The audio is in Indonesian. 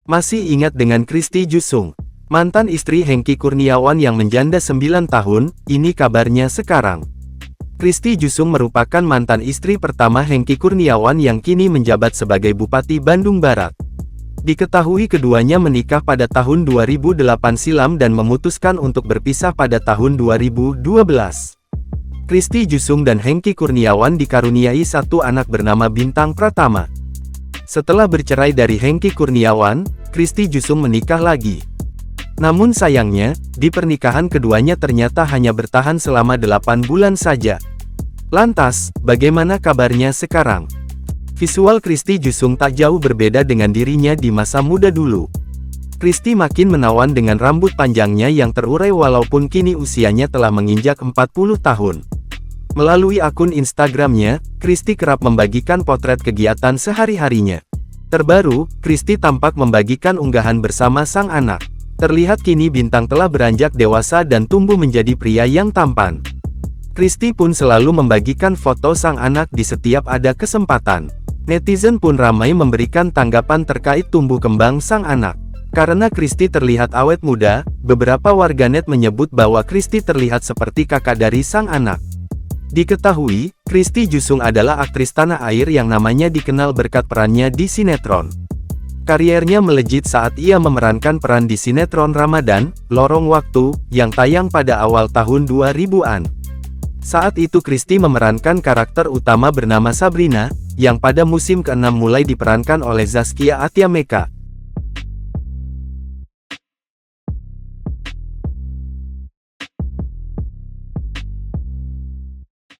Masih ingat dengan Christy Jusung, mantan istri Hengky Kurniawan yang menjanda 9 tahun, ini kabarnya sekarang. Christy Jusung merupakan mantan istri pertama Hengky Kurniawan yang kini menjabat sebagai Bupati Bandung Barat. Diketahui keduanya menikah pada tahun 2008 silam dan memutuskan untuk berpisah pada tahun 2012. Christy Jusung dan Hengky Kurniawan dikaruniai satu anak bernama Bintang Pratama. Setelah bercerai dari Hengky Kurniawan, Christy Jusung menikah lagi. Namun sayangnya, di pernikahan keduanya ternyata hanya bertahan selama 8 bulan saja. Lantas, bagaimana kabarnya sekarang? Visual Christy Jusung tak jauh berbeda dengan dirinya di masa muda dulu. Christy makin menawan dengan rambut panjangnya yang terurai walaupun kini usianya telah menginjak 40 tahun. Melalui akun Instagramnya, Christy kerap membagikan potret kegiatan sehari-harinya. Terbaru, Christy tampak membagikan unggahan bersama sang anak. Terlihat kini Bintang telah beranjak dewasa dan tumbuh menjadi pria yang tampan. Christy pun selalu membagikan foto sang anak di setiap ada kesempatan. Netizen pun ramai memberikan tanggapan terkait tumbuh kembang sang anak. Karena Christy terlihat awet muda, beberapa warganet menyebut bahwa Christy terlihat seperti kakak dari sang anak. Diketahui, Christy Jusung adalah aktris tanah air yang namanya dikenal berkat perannya di sinetron. Kariernya melejit saat ia memerankan peran di sinetron Ramadan, Lorong Waktu, yang tayang pada awal tahun 2000-an. Saat itu Christy memerankan karakter utama bernama Sabrina, yang pada musim ke-6 mulai diperankan oleh Zaskia Atiameka.